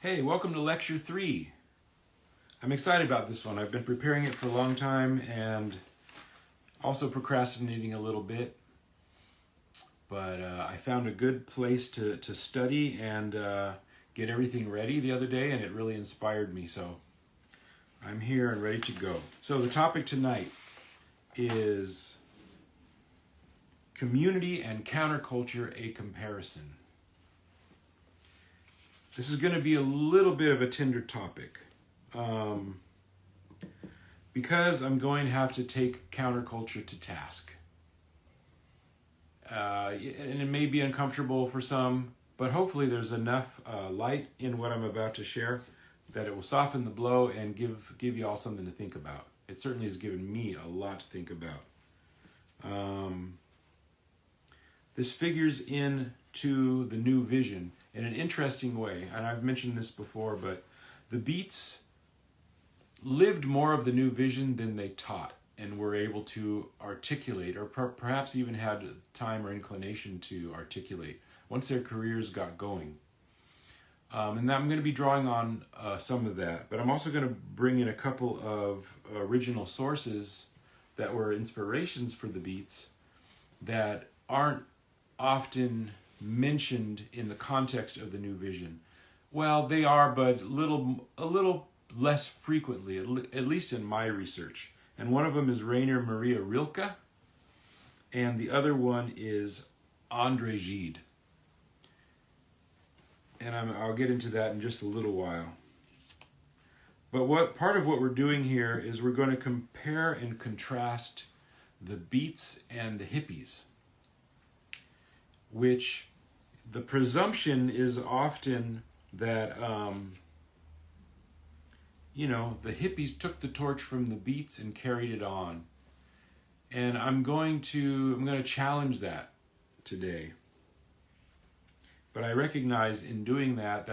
Hey, welcome to Lecture 3. I'm excited about this one. I've been preparing it for a long time and also procrastinating a little bit. But I found a good place to study and get everything ready the other day, and it really inspired me. So I'm here and ready to go. So the topic tonight is community and counterculture, a comparison. This is going to be a little bit of a tender topic because I'm going to have to take counterculture to task. And it may be uncomfortable for some, but hopefully there's enough light in what I'm about to share that it will soften the blow and give you all something to think about. It certainly has given me a lot to think about. This figures into the new vision in an interesting way, and I've mentioned this before, but the Beats lived more of the new vision than they taught and were able to articulate, or perhaps even had time or inclination to articulate once their careers got going. And I'm going to be drawing on some of that, but I'm also going to bring in a couple of original sources that were inspirations for the Beats that aren't often mentioned in the context of the new vision. Well, they are, but a little less frequently, at least in my research. And one of them is Rainer Maria Rilke, and the other one is André Gide. And I'll get into that in just a little while. But part of what we're doing here is we're going to compare and contrast the Beats and the hippies, which the presumption is often that, the hippies took the torch from the Beats and carried it on. And I'm going to challenge that today. But I recognize in doing that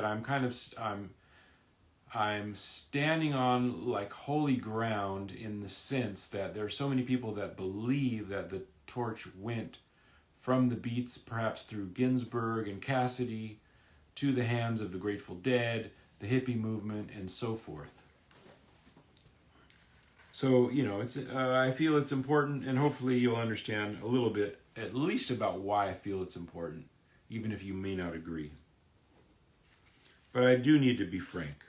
I'm standing on like holy ground, in the sense that there are so many people that believe that the torch went from the Beats, perhaps through Ginsberg and Cassidy, to the hands of the Grateful Dead, the hippie movement, and so forth. So, I feel it's important, and hopefully you'll understand a little bit, at least about why I feel it's important, even if you may not agree. But I do need to be frank.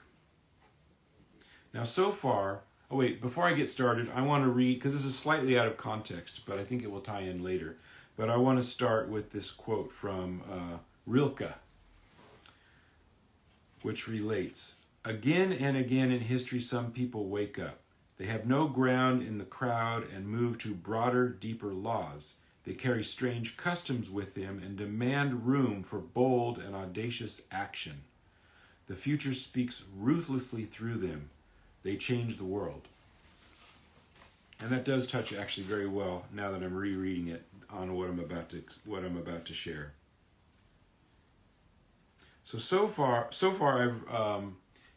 Now, so far, before I get started, I want to read, because this is slightly out of context, but I think it will tie in later. But I want to start with this quote from Rilke, which relates, "Again and again in history some people wake up. They have no ground in the crowd and move to broader, deeper laws. They carry strange customs with them and demand room for bold and audacious action. The future speaks ruthlessly through them. They change the world." And that does touch actually very well, now that I'm rereading it, on what I'm about to share. So far I've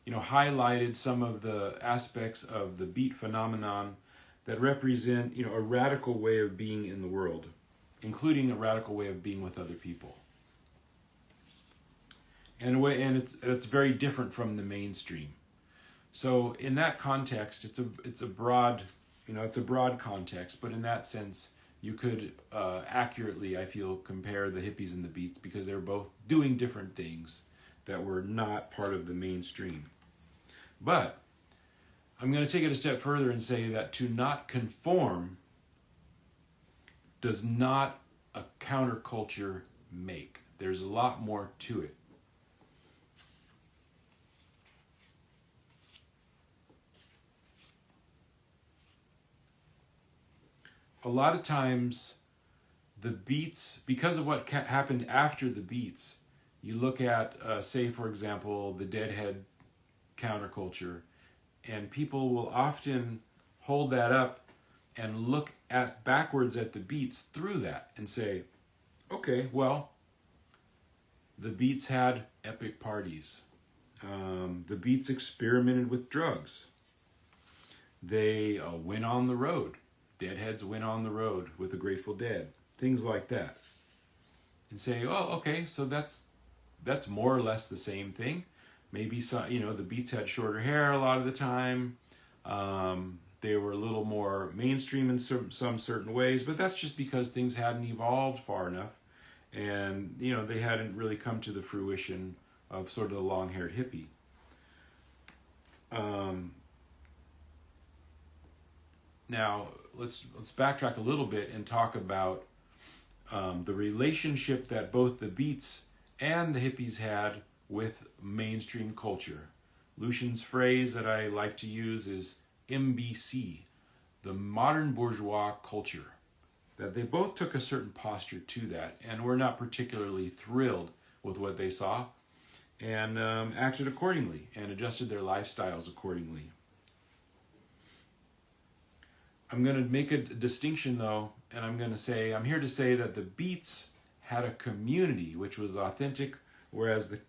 highlighted some of the aspects of the Beat phenomenon that represent a radical way of being in the world, including a radical way of being with other people. And it's very different from the mainstream. So in that context, it's a broad context, but in that sense, you could accurately, I feel, compare the hippies and the Beats, because they're both doing different things that were not part of the mainstream. But I'm going to take it a step further and say that to not conform does not a counterculture make. There's a lot more to it. A lot of times, the Beats, because of what happened after the Beats, you look at, say, for example, the Deadhead counterculture, and people will often hold that up and look backwards at the Beats through that and say, okay, well, the Beats had epic parties. The Beats experimented with drugs. They went on the road. Deadheads went on the road with the Grateful Dead. Things like that. And say, oh, okay, so that's more or less the same thing. Maybe some, the Beats had shorter hair a lot of the time. They were a little more mainstream in some certain ways, but that's just because things hadn't evolved far enough, and they hadn't really come to the fruition of sort of the long-haired hippie. Now let's backtrack a little bit and talk about the relationship that both the Beats and the hippies had with mainstream culture. Lucian's phrase that I like to use is MBC, the modern bourgeois culture. That they both took a certain posture to that and were not particularly thrilled with what they saw, and acted accordingly and adjusted their lifestyles accordingly. I'm going to make a distinction though, and I'm here to say that the Beats had a community which was authentic, whereas the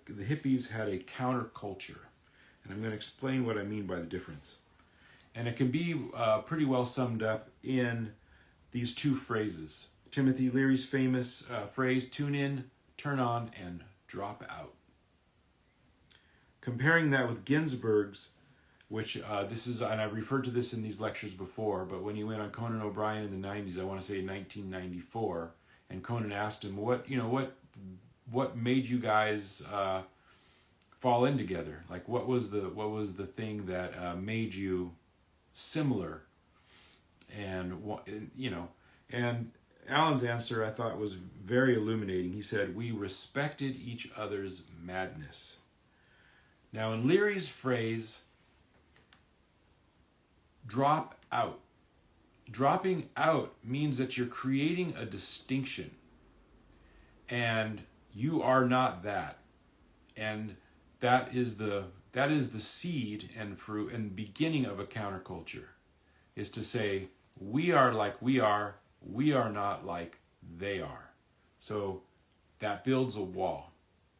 hippies had a counterculture. And I'm going to explain what I mean by the difference. And it can be pretty well summed up in these two phrases. Timothy Leary's famous phrase, tune in, turn on, and drop out. Comparing that with Ginsberg's, which this is, and I've referred to this in these lectures before, but when he went on Conan O'Brien in the 90s, I want to say 1994, and Conan asked him, what made you guys fall in together? Like, what was the thing that made you similar? And and Alan's answer I thought was very illuminating. He said, we respected each other's madness. Now in Leary's phrase, drop out. Dropping out means that you're creating a distinction, and you are not that. And that is the seed and fruit and beginning of a counterculture, is to say, we are like we are not like they are. So that builds a wall.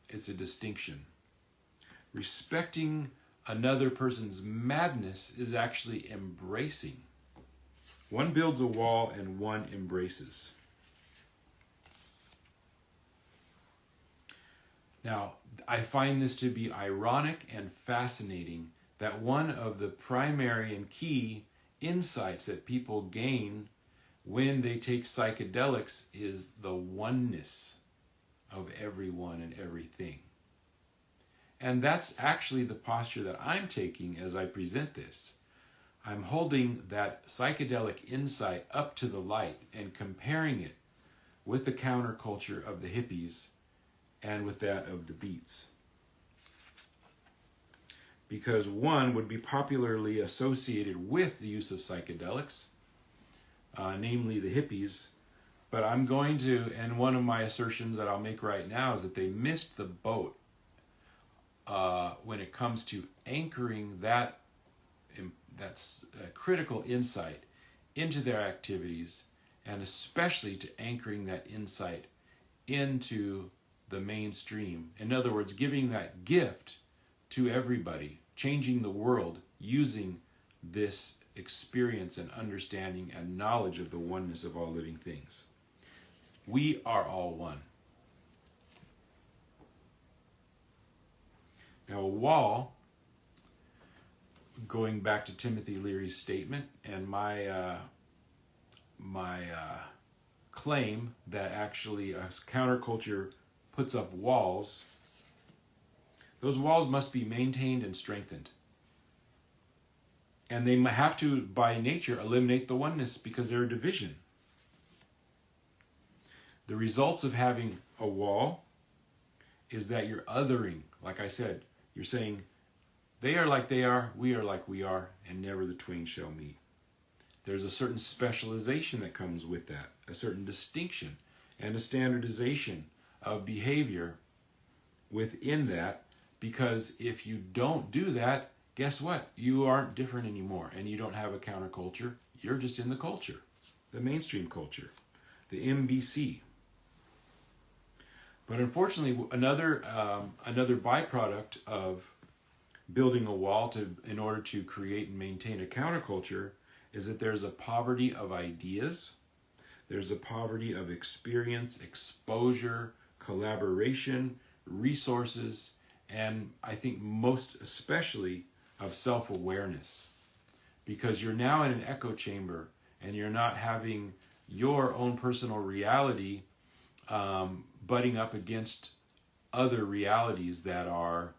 It's a distinction. Respecting another person's madness is actually embracing. One builds a wall and one embraces. Now, I find this to be ironic and fascinating that one of the primary and key insights that people gain when they take psychedelics is the oneness of everyone and everything. And that's actually the posture that I'm taking as I present this. I'm holding that psychedelic insight up to the light and comparing it with the counterculture of the hippies and with that of the Beats. Because one would be popularly associated with the use of psychedelics, namely the hippies, but I'm going to, and one of my assertions that I'll make right now is that they missed the boat when it comes to anchoring that's critical insight into their activities, and especially to anchoring that insight into the mainstream. In other words, giving that gift to everybody, changing the world using this experience and understanding and knowledge of the oneness of all living things. We are all one. Now, a wall, going back to Timothy Leary's statement and my claim that actually a counterculture puts up walls, those walls must be maintained and strengthened. And they have to, by nature, eliminate the oneness because they're a division. The results of having a wall is that you're othering. Like I said, you're saying, they are like they are, we are like we are, and never the twain shall meet. There's a certain specialization that comes with that, a certain distinction and a standardization of behavior within that, because if you don't do that, guess what? You aren't different anymore, and you don't have a counterculture. You're just in the culture, the mainstream culture, the MBC. But unfortunately, another byproduct of building a wall in order to create and maintain a counterculture is that there's a poverty of ideas, there's a poverty of experience, exposure, collaboration, resources, and I think most especially of self-awareness, because you're now in an echo chamber and you're not having your own personal reality butting up against other realities that are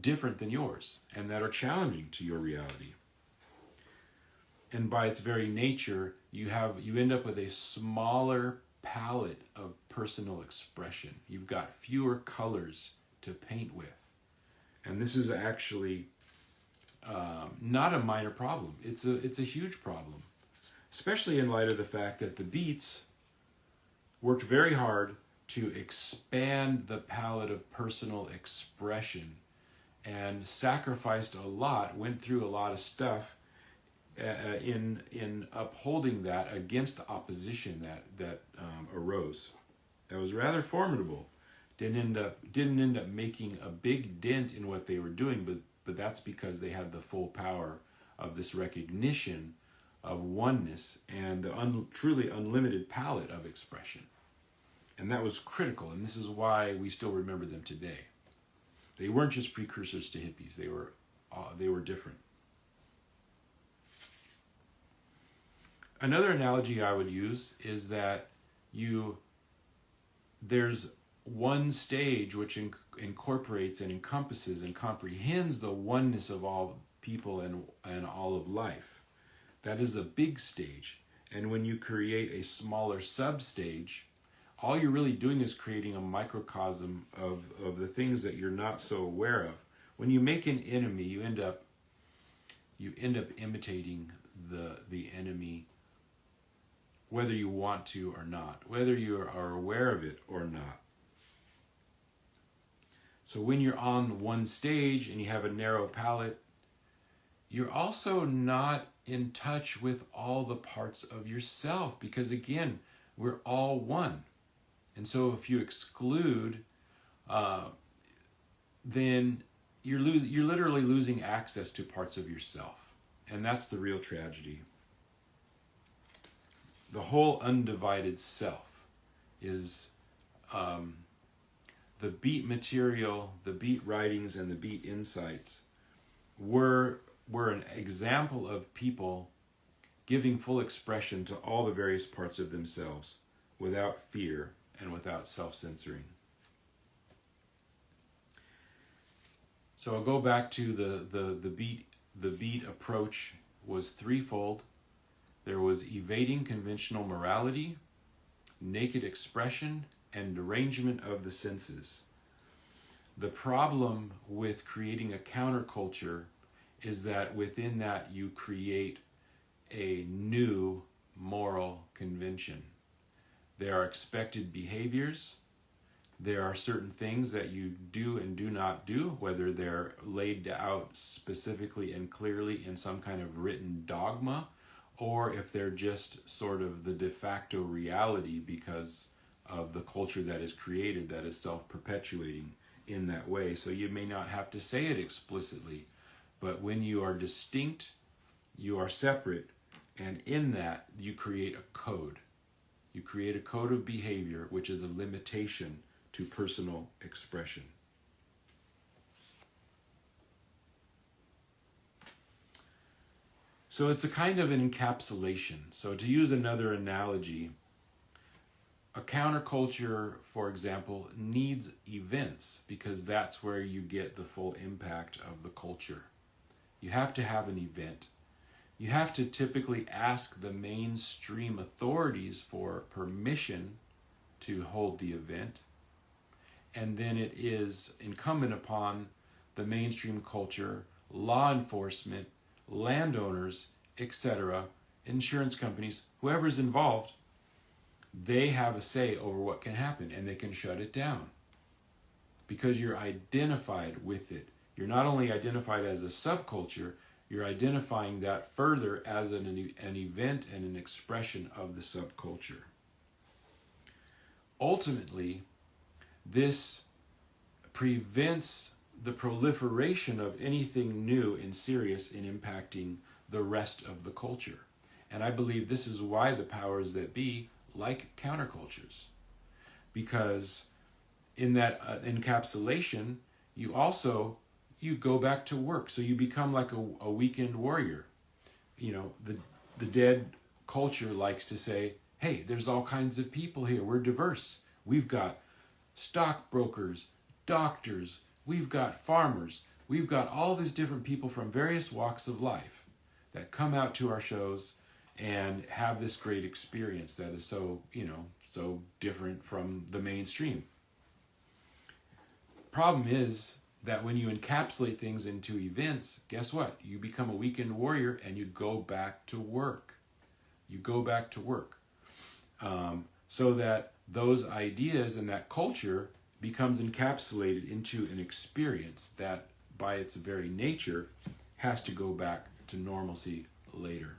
different than yours and that are challenging to your reality. And by its very nature, you end up with a smaller palette of personal expression. You've got fewer colors to paint with. And this is actually not a minor problem. It's a huge problem, especially in light of the fact that the Beats worked very hard to expand the palette of personal expression and sacrificed a lot, went through a lot of stuff in upholding that against the opposition that arose. That was rather formidable. Didn't end up making a big dent in what they were doing, but that's because they had the full power of this recognition of oneness and the truly unlimited palette of expression. And that was critical, and this is why we still remember them today. They weren't just precursors to hippies. They were different. Another analogy I would use is that there's one stage which incorporates and encompasses and comprehends the oneness of all people and all of life. That is the big stage. And when you create a smaller sub-stage, all you're really doing is creating a microcosm of the things that you're not so aware of. When you make an enemy, you end up imitating the enemy, whether you want to or not, whether you are aware of it or not. So when you're on one stage and you have a narrow palette, you're also not in touch with all the parts of yourself, because again, we're all one. And so if you exclude, then you're literally losing access to parts of yourself. And that's the real tragedy. The whole undivided self is the Beat material, the Beat writings, and the Beat insights were an example of people giving full expression to all the various parts of themselves without fear and without self-censoring. So I'll go back to the Beat approach was threefold. There was evading conventional morality, naked expression, and derangement of the senses. The problem with creating a counterculture is that within that you create a new moral convention. There are expected behaviors. There are certain things that you do and do not do, whether they're laid out specifically and clearly in some kind of written dogma, or if they're just sort of the de facto reality because of the culture that is created that is self-perpetuating in that way. So you may not have to say it explicitly, but when you are distinct, you are separate, and in that you create a code. You create a code of behavior which is a limitation to personal expression. So it's a kind of an encapsulation. So to use another analogy, a counterculture, for example, needs events because that's where you get the full impact of the culture. You have to have an event. You have to typically ask the mainstream authorities for permission to hold the event. And then it is incumbent upon the mainstream culture, law enforcement, landowners, etc., insurance companies, whoever's involved, they have a say over what can happen, and they can shut it down because you're identified with it. You're not only identified as a subculture, you're identifying that further as an event and an expression of the subculture. Ultimately, this prevents the proliferation of anything new and serious in impacting the rest of the culture. And I believe this is why the powers that be like countercultures. Because in that encapsulation, you go back to work. So you become like a weekend warrior. The dead culture likes to say, hey, there's all kinds of people here. We're diverse. We've got stockbrokers, doctors, we've got farmers, we've got all these different people from various walks of life that come out to our shows and have this great experience that is so different from the mainstream. Problem is that when you encapsulate things into events, guess what? You become a weekend warrior and you go back to work. You go back to work. So that those ideas and that culture becomes encapsulated into an experience that by its very nature has to go back to normalcy later.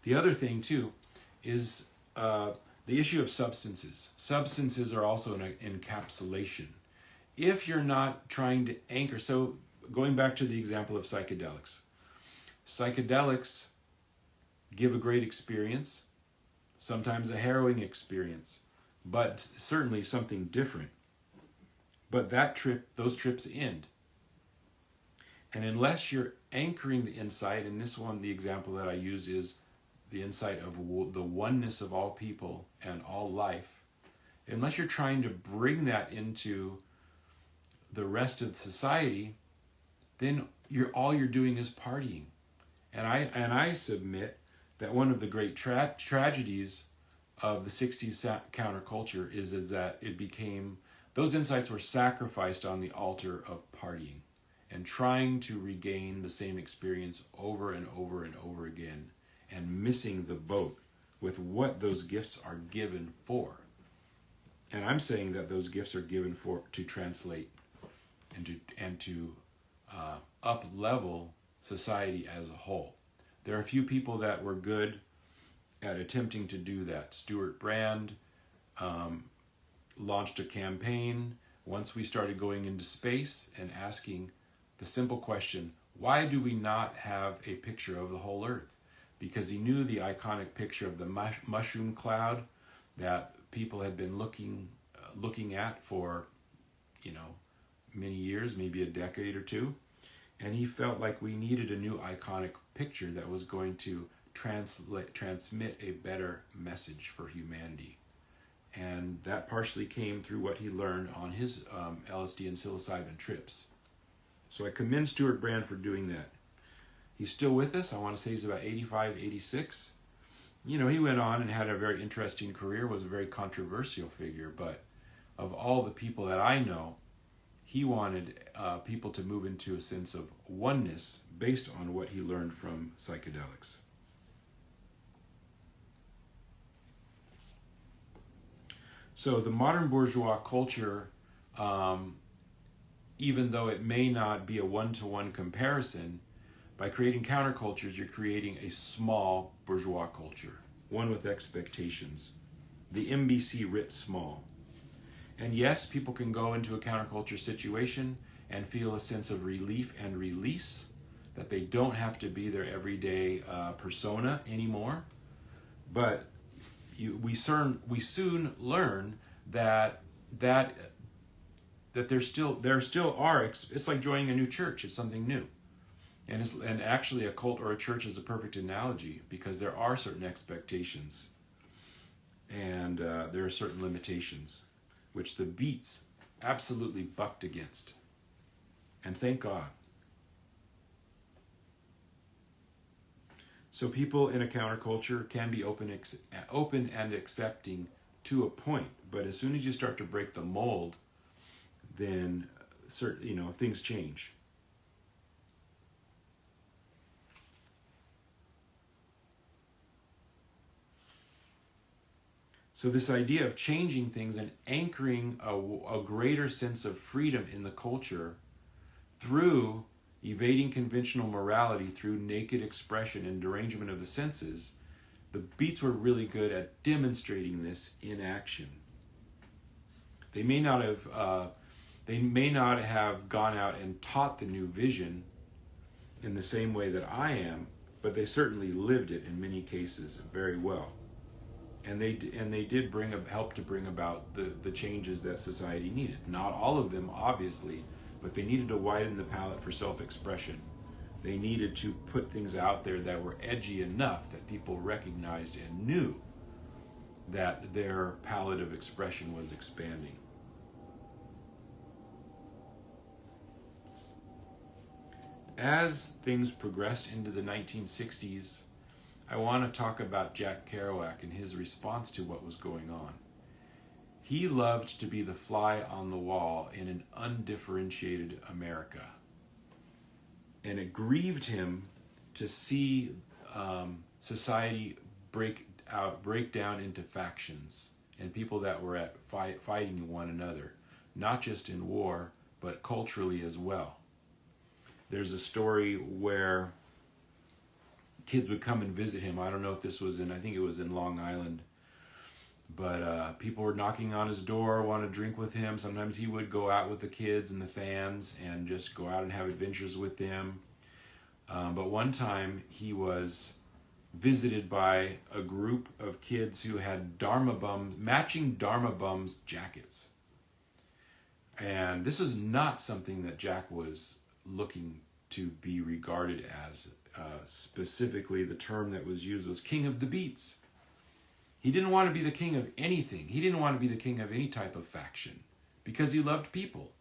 The other thing too is the issue of substances. Substances are also an encapsulation. If you're not trying to anchor, so going back to the example of psychedelics. Psychedelics give a great experience, sometimes a harrowing experience, but certainly something different. But those trips end. And unless you're anchoring the insight, and this one, the example that I use is the insight of the oneness of all people and all life, unless you're trying to bring that into the rest of society, then all you're doing is partying. And I submit that one of the great tragedies of the 60s counterculture is that it became, those insights were sacrificed on the altar of partying and trying to regain the same experience over and over and over again, and missing the boat with what those gifts are given for. And I'm saying that those gifts are given to translate and to up-level society as a whole. There are a few people that were good at attempting to do that. Stuart Brand launched a campaign once we started going into space and asking the simple question, why do we not have a picture of the whole Earth? Because he knew the iconic picture of the mushroom cloud that people had been looking at for, many years, maybe a decade or two. And he felt like we needed a new iconic picture that was going to transmit a better message for humanity. And that partially came through what he learned on his LSD and psilocybin trips. So I commend Stuart Brand for doing that. He's still with us. I want to say he's about 85, 86. He went on and had a very interesting career, was a very controversial figure, but of all the people that I know, he wanted people to move into a sense of oneness based on what he learned from psychedelics. So the modern bourgeois culture, even though it may not be a one-to-one comparison, by creating countercultures, you're creating a small bourgeois culture, one with expectations. The MBC writ small. And yes, people can go into a counterculture situation and feel a sense of relief and release, that they don't have to be their everyday persona anymore. But we soon learn that there still are. It's like joining a new church. It's something new. And actually a cult or a church is a perfect analogy, because there are certain expectations and there are certain limitations, which the Beats absolutely bucked against. And thank God. So people in a counterculture can be open and accepting to a point, but as soon as you start to break the mold, then things change. So this idea of changing things and anchoring a greater sense of freedom in the culture through evading conventional morality, through naked expression and derangement of the senses, the Beats were really good at demonstrating this in action. They may not have They may not have gone out and taught the new vision in the same way that I am, but they certainly lived it in many cases very well. And they did help to bring about the changes that society needed. Not all of them, obviously, but they needed to widen the palette for self-expression. They needed to put things out there that were edgy enough that people recognized and knew that their palette of expression was expanding. As things progressed into the 1960s, I want to talk about Jack Kerouac and his response to what was going on. He loved to be the fly on the wall in an undifferentiated America. And it grieved him to see society break down into factions and people that were at fighting one another, not just in war, but culturally as well. There's a story where kids would come and visit him. I don't know if this was I think it was in Long Island. But people were knocking on his door, want to drink with him. Sometimes he would go out with the kids and the fans and just go out and have adventures with them. But one time he was visited by a group of kids who had matching Dharma Bums jackets. And this is not something that Jack was looking to be regarded as. Specifically, the term that was used was king of the beats. He didn't want to be the king of anything. He didn't want to be the king of any type of faction because he loved people.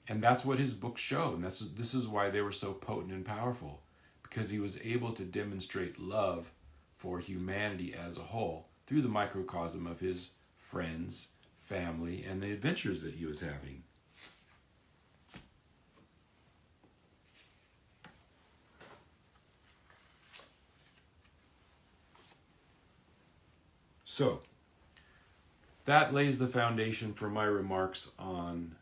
And that's what his books show. And this is why they were so potent and powerful, because he was able to demonstrate love for humanity as a whole through the microcosm of his friends, family, and the adventures that he was having. So, that lays the foundation for my remarks on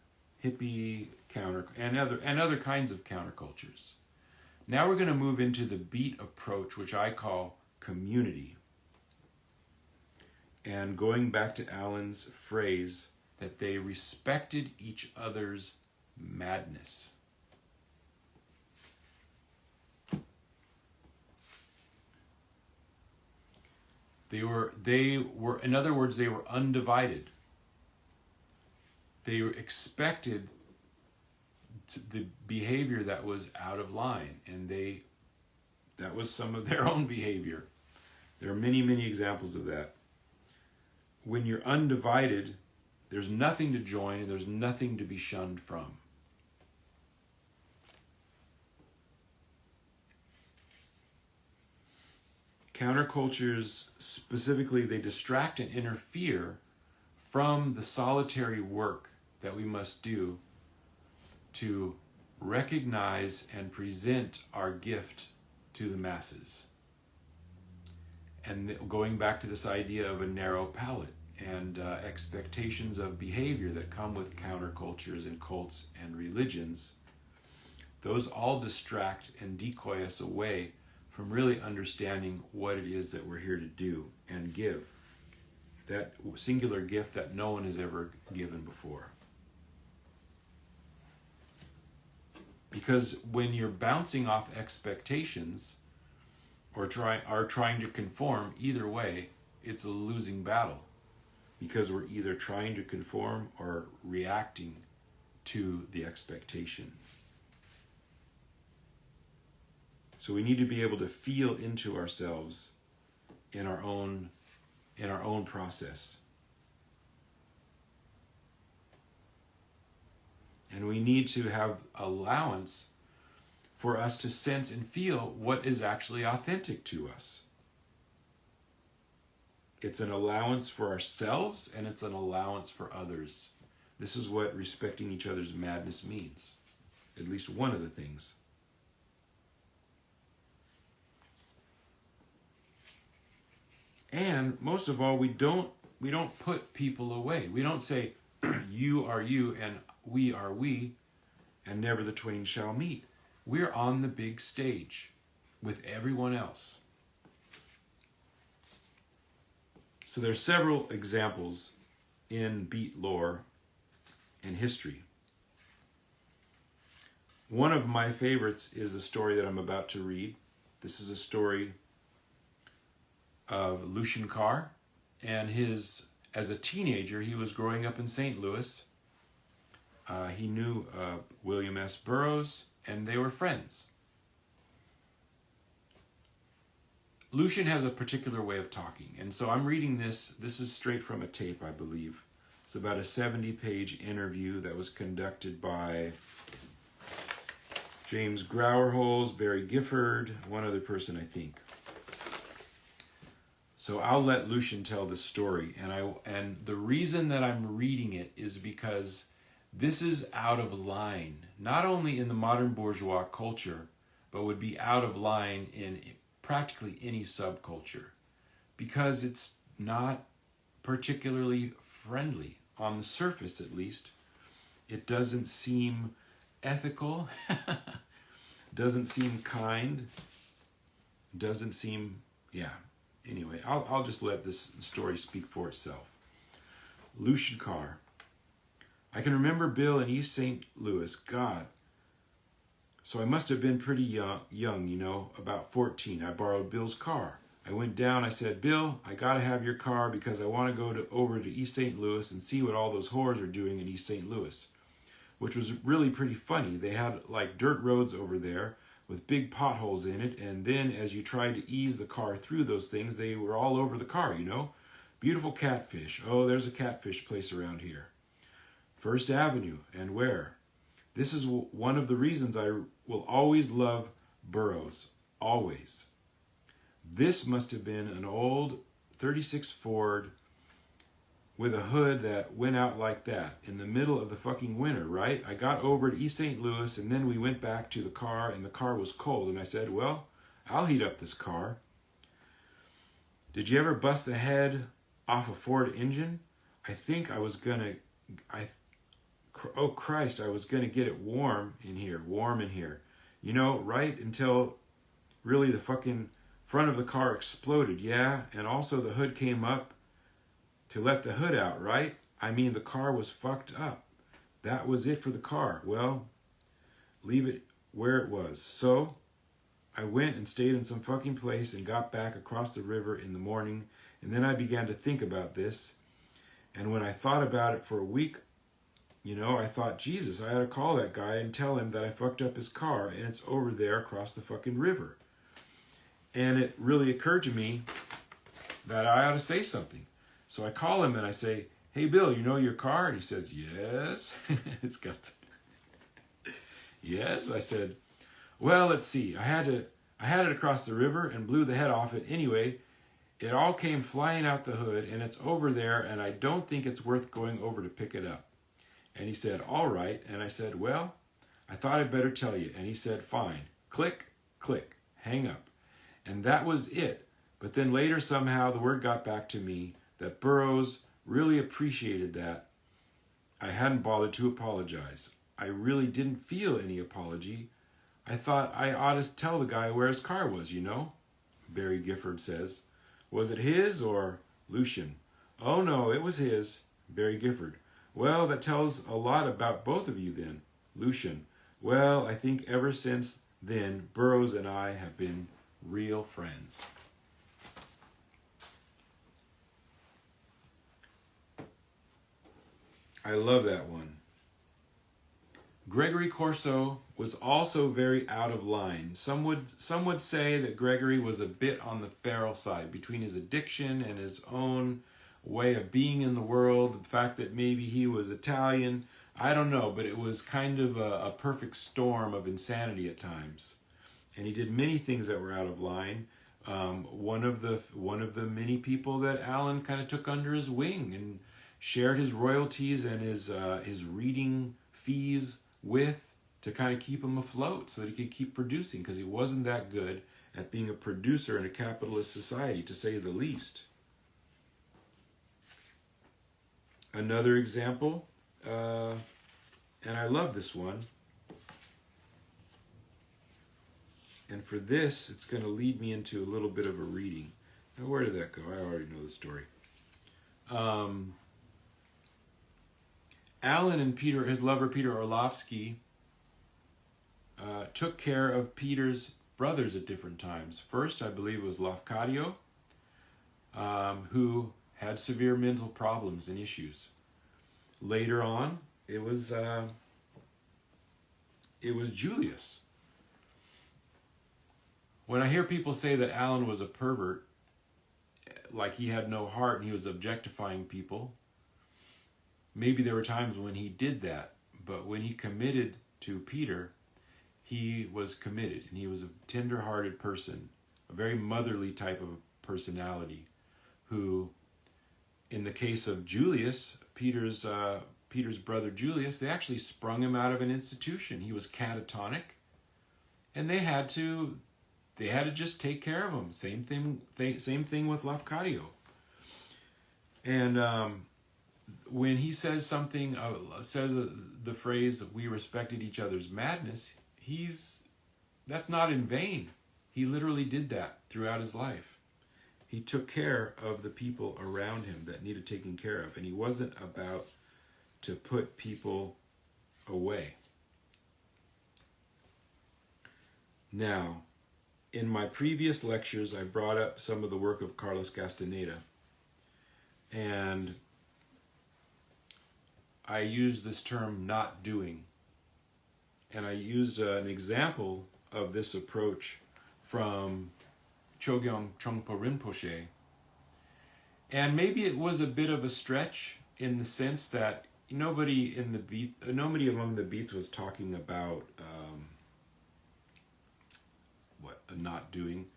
hippie and other kinds of countercultures. Now we're going to move into the beat approach, which I call community. And going back to Alan's phrase that they respected each other's madness. They were, in other words, they were undivided. They expected the behavior that was out of line, and that was some of their own behavior. There are many, many examples of that. When you're undivided, there's nothing to join and there's nothing to be shunned from. Countercultures, specifically, they distract and interfere from the solitary work that we must do to recognize and present our gift to the masses. And going back to this idea of a narrow palette and expectations of behavior that come with countercultures and cults and religions, those all distract and decoy us away from really understanding what it is that we're here to do and give. That singular gift that no one has ever given before. Because when you're bouncing off expectations or trying to conform, either way, it's a losing battle. Because we're either trying to conform or reacting to the expectation. So we need to be able to feel into ourselves in our own process. And we need to have allowance for us to sense and feel what is actually authentic to us. It's an allowance for ourselves and it's an allowance for others. This is what respecting each other's madness means. At least one of the things. And most of all, we don't put people away. We don't say, you are you and we are we, and never the twain shall meet. We're on the big stage with everyone else. So there's several examples in beat lore and history. One of my favorites is a story that I'm about to read. This is a story of Lucian Carr, and as a teenager, he was growing up in St. Louis. He knew William S. Burroughs, and they were friends. Lucian has a particular way of talking, and so I'm reading this. This is straight from a tape, I believe. It's about a 70-page interview that was conducted by James Grauerholz, Barry Gifford, one other person, I think. So I'll let Lucian tell the story, and the reason that I'm reading it is because this is out of line, not only in the modern bourgeois culture, but would be out of line in practically any subculture, because it's not particularly friendly, on the surface at least. It doesn't seem ethical, doesn't seem kind, doesn't seem, Anyway, I'll just let this story speak for itself. Lucian Carr. I can remember Bill in East St. Louis. God. So I must have been pretty young, about 14. I borrowed Bill's car. I went down, I said, Bill, I gotta have your car because I want to go over to East St. Louis and see what all those whores are doing in East St. Louis. Which was really pretty funny. They had like dirt roads over there with big potholes in it, and then as you tried to ease the car through those things, they were all over the car, Beautiful catfish. Oh, there's a catfish place around here. First Avenue, and where? This is one of the reasons I will always love Burroughs. Always. This must have been an old 36 Ford with a hood that went out like that in the middle of the fucking winter, right? I got over to East St. Louis, and then we went back to the car, and the car was cold, and I said, well, I'll heat up this car. Did you ever bust the head off a Ford engine? I think I was gonna, oh Christ, I was gonna get it warm in here, right until really the fucking front of the car exploded, and also the hood came up to let the hood out, right? I mean, the car was fucked up. That was it for the car. Well, leave it where it was. So I went and stayed in some fucking place and got back across the river in the morning, and then I began to think about this. And when I thought about it for a week, I thought, Jesus, I ought to call that guy and tell him that I fucked up his car and it's over there across the fucking river. And it really occurred to me that I ought to say something. So I call him and I say, hey, Bill, you know your car? And he says, yes. It's got yes. I said, well, let's see. I had it across the river and blew the head off it. Anyway, it all came flying out the hood and it's over there, and I don't think it's worth going over to pick it up. And he said, all right. And I said, well, I thought I'd better tell you. And he said, fine. Click, click, hang up. And that was it. But then later somehow the word got back to me that Burroughs really appreciated that I hadn't bothered to apologize. I really didn't feel any apology. I thought I ought to tell the guy where his car was, Barry Gifford says. Was it his or Lucian? Oh no, it was his. Barry Gifford. Well, that tells a lot about both of you then. Lucian. Well, I think ever since then, Burroughs and I have been real friends. I love that one. Gregory Corso was also very out of line. Some would say that Gregory was a bit on the feral side between his addiction and his own way of being in the world, the fact that maybe he was Italian. I don't know, but it was kind of a perfect storm of insanity at times. And he did many things that were out of line. One of the many people that Alan kind of took under his wing and shared his royalties and his reading fees with to kind of keep him afloat so that he could keep producing, because he wasn't that good at being a producer in a capitalist society, to say the least. Another example, and I love this one, and for this, it's going to lead me into a little bit of a reading. Now, where did that go? I already know the story. Alan and his lover Peter Orlovsky, took care of Peter's brothers at different times. First, I believe it was Lafcadio, who had severe mental problems and issues. Later on, it was Julius. When I hear people say that Alan was a pervert, like he had no heart and he was objectifying people, maybe there were times when he did that, but when he committed to Peter, he was committed, and he was a tender-hearted person, a very motherly type of personality, who, in the case of Julius, Peter's brother Julius, they actually sprung him out of an institution. He was catatonic, and they had to just take care of him. Same thing with Lafcadio. And when he says something, says the phrase, "We respected each other's madness," that's not in vain. He literally did that throughout his life. He took care of the people around him that needed taking care of, and he wasn't about to put people away. Now, in my previous lectures, I brought up some of the work of Carlos Castaneda, and I used this term "not doing." And I used an example of this approach from Chogyam Trungpa Rinpoche. And maybe it was a bit of a stretch in the sense that nobody among the beats was talking about not doing.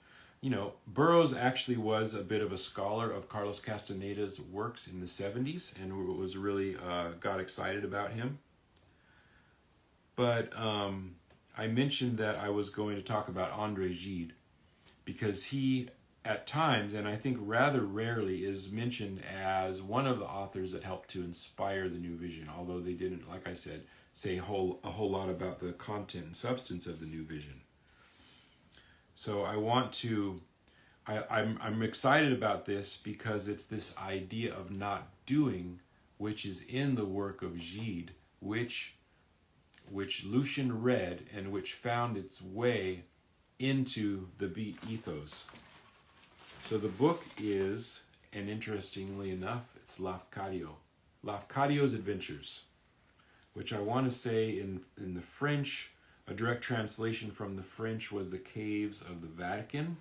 Burroughs actually was a bit of a scholar of Carlos Castaneda's works in the 70s and was really got excited about him. But I mentioned that I was going to talk about André Gide, because he, at times, and I think rather rarely, is mentioned as one of the authors that helped to inspire the New Vision, although they didn't, like I said, say a whole lot about the content and substance of the New Vision. So I'm excited about this because it's this idea of not doing, which is in the work of Gide, which Lucian read and which found its way into the beat ethos. So the book is, and interestingly enough, it's Lafcadio's Adventures, which I want to say in the French, a direct translation from the French was The Caves of the Vatican.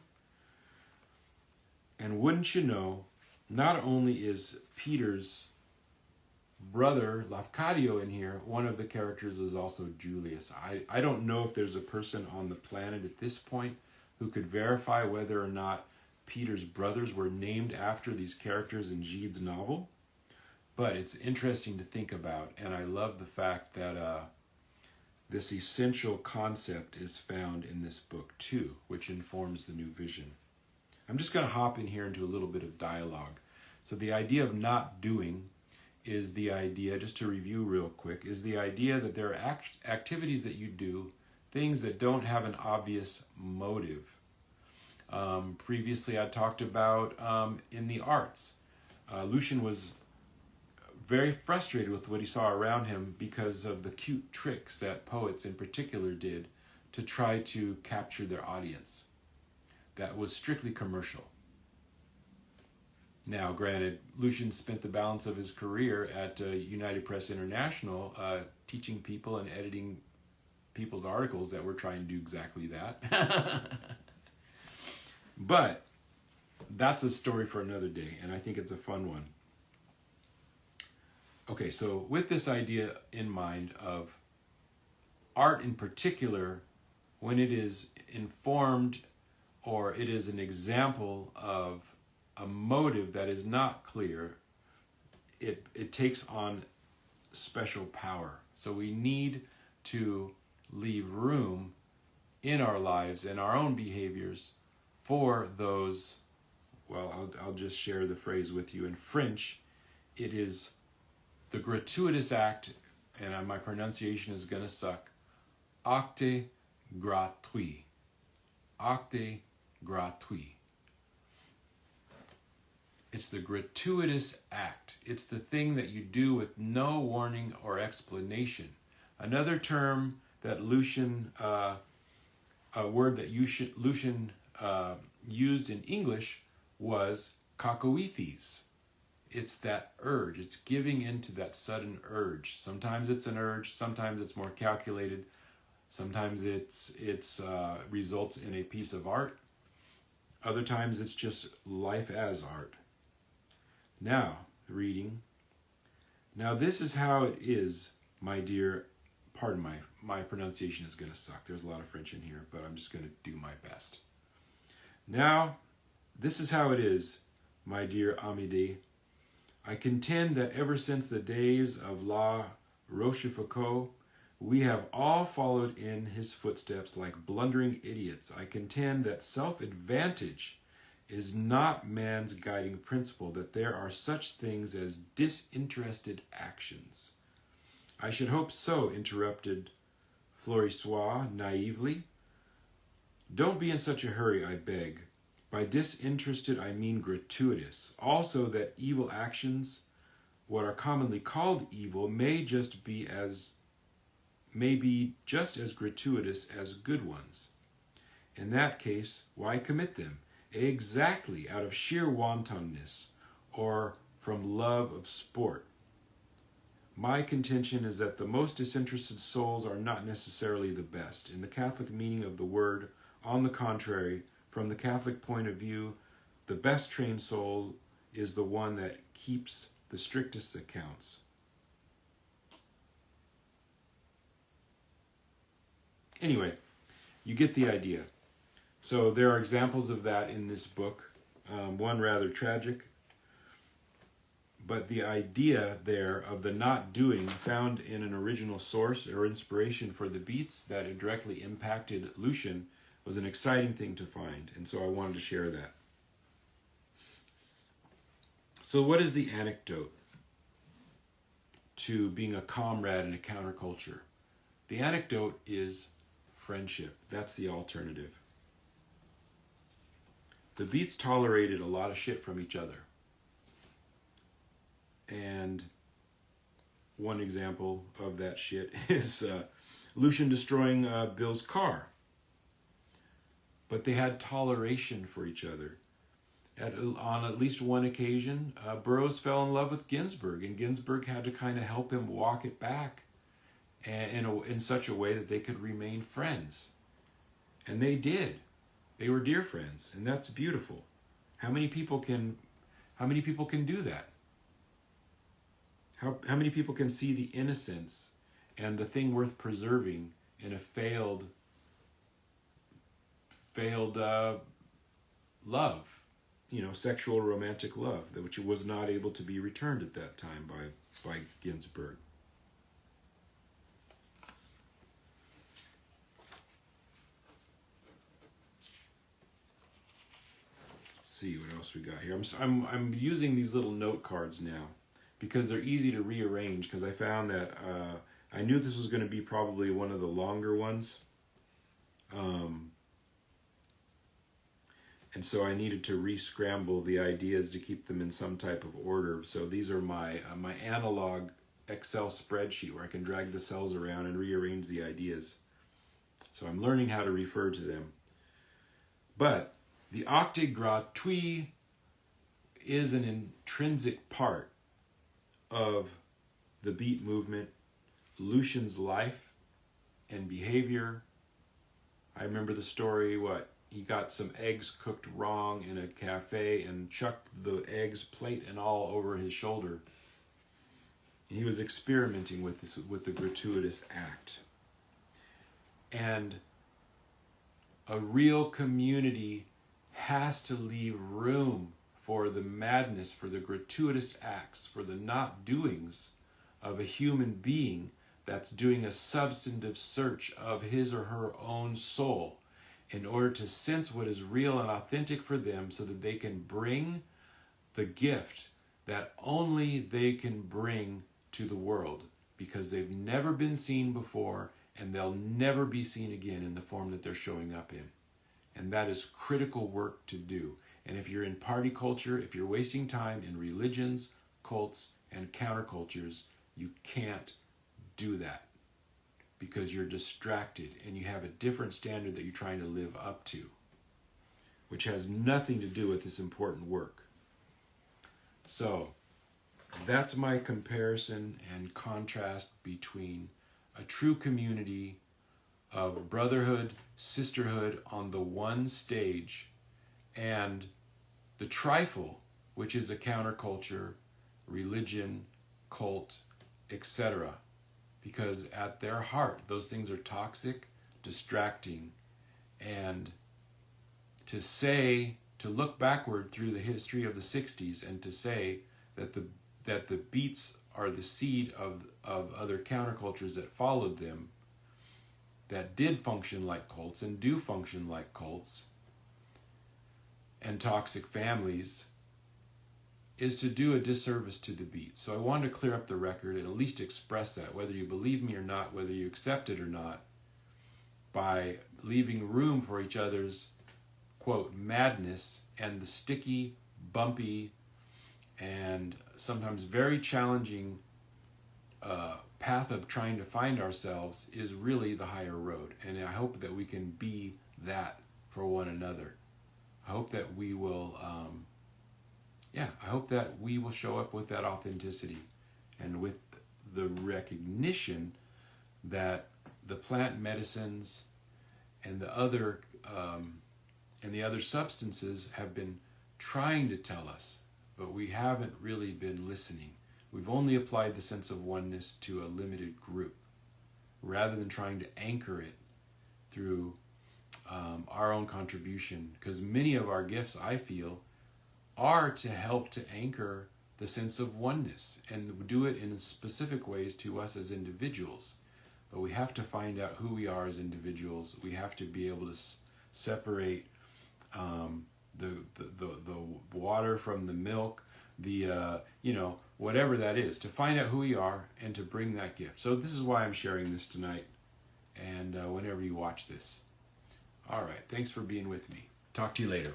And wouldn't you know, not only is Peter's brother Lafcadio in here, one of the characters is also Julius. I don't know if there's a person on the planet at this point who could verify whether or not Peter's brothers were named after these characters in Gide's novel, but it's interesting to think about, and I love the fact that this essential concept is found in this book too, which informs the New Vision. I'm just going to hop in here into a little bit of dialogue. So the idea of not doing is the idea, just to review real quick, is the idea that there are activities that you do, things that don't have an obvious motive. Previously I talked about in the arts. Lucian was very frustrated with what he saw around him because of the cute tricks that poets in particular did to try to capture their audience. That was strictly commercial. Now, granted, Lucian spent the balance of his career at United Press International teaching people and editing people's articles that were trying to do exactly that. But that's a story for another day, and I think it's a fun one. Okay, so with this idea in mind of art in particular, when it is informed or it is an example of a motive that is not clear, it takes on special power. So we need to leave room in our lives and our own behaviors for those, well, I'll just share the phrase with you. In French, it is the gratuitous act, and my pronunciation is going to suck, acte gratuit. Acte gratuit. It's the gratuitous act. It's the thing that you do with no warning or explanation. Another term that Lucian a word that Lucian used in English was kakoethes. It's that urge. It's giving into that sudden urge. Sometimes it's an urge. Sometimes it's more calculated. Sometimes it's results in a piece of art. Other times it's just life as art. Now, reading. Now this is how it is, my dear. Pardon my pronunciation is going to suck. There's a lot of French in here, but I'm just going to do my best. Now, this is how it is, my dear Amédée. I contend that ever since the days of La Rochefoucauld, we have all followed in his footsteps like blundering idiots. I contend that self-advantage is not man's guiding principle, that there are such things as disinterested actions. I should hope so, interrupted Florisois naively. Don't be in such a hurry, I beg. By disinterested, I mean gratuitous. Also that evil actions, what are commonly called evil, may be just as gratuitous as good ones. In that case, why commit them? Exactly out of sheer wantonness or from love of sport. My contention is that the most disinterested souls are not necessarily the best. In the Catholic meaning of the word, on the contrary, from the Catholic point of view, the best trained soul is the one that keeps the strictest accounts. Anyway, you get the idea. So there are examples of that in this book, one rather tragic. But the idea there of the not doing found in an original source or inspiration for the beats that it directly impacted Lucian was an exciting thing to find. And so I wanted to share that. So what is the antidote to being a comrade in a counterculture? The antidote is friendship. That's the alternative. The beats tolerated a lot of shit from each other. And one example of that shit is Lucian destroying Bill's car. But they had toleration for each other. On at least one occasion, Burroughs fell in love with Ginsberg, and Ginsberg had to kind of help him walk it back in such a way that they could remain friends. And they did. They were dear friends, and that's beautiful. How many people can do that? How many people can see the innocence and the thing worth preserving in a failed love, sexual romantic love, which was not able to be returned at that time by Ginsberg. Let's see what else we got here. I'm using these little note cards now, because they're easy to rearrange, because I found that I knew this was going to be probably one of the longer ones. And so I needed to re-scramble the ideas to keep them in some type of order. So these are my analog Excel spreadsheet where I can drag the cells around and rearrange the ideas. So I'm learning how to refer to them. But the octave gratuit is an intrinsic part of the beat movement, Lucian's life and behavior. I remember the story, he got some eggs cooked wrong in a cafe and chucked the eggs, plate and all, over his shoulder. He was experimenting with the gratuitous act. And a real community has to leave room for the madness, for the gratuitous acts, for the not doings of a human being that's doing a substantive search of his or her own soul in order to sense what is real and authentic for them, so that they can bring the gift that only they can bring to the world, because they've never been seen before and they'll never be seen again in the form that they're showing up in. And that is critical work to do. And if you're in party culture, if you're wasting time in religions, cults, and countercultures, you can't do that. because you're distracted and you have a different standard that you're trying to live up to, which has nothing to do with this important work. So that's my comparison and contrast between a true community of brotherhood, sisterhood on the one stage, and the trifle, which is a counterculture, religion, cult, etc. Because at their heart, those things are toxic, distracting, and to look backward through the history of the 60s and to say that the beats are the seed of other countercultures that followed them, that did function like cults and do function like cults and toxic families, is to do a disservice to the beats. So I wanted to clear up the record and at least express that, whether you believe me or not, whether you accept it or not, by leaving room for each other's, quote, madness and the sticky, bumpy, and sometimes very challenging path of trying to find ourselves is really the higher road. And I hope that we can be that for one another. I hope that we will, I hope that we will show up with that authenticity and with the recognition that the plant medicines and the other substances have been trying to tell us, but we haven't really been listening. We've only applied the sense of oneness to a limited group rather than trying to anchor it through our own contribution, because many of our gifts, I feel, are to help to anchor the sense of oneness and do it in specific ways to us as individuals. But we have to find out who we are as individuals. We have to be able to separate the water from the milk, whatever that is, to find out who we are and to bring that gift. So this is why I'm sharing this tonight, and whenever you watch this. All right, thanks for being with me. Talk to you later.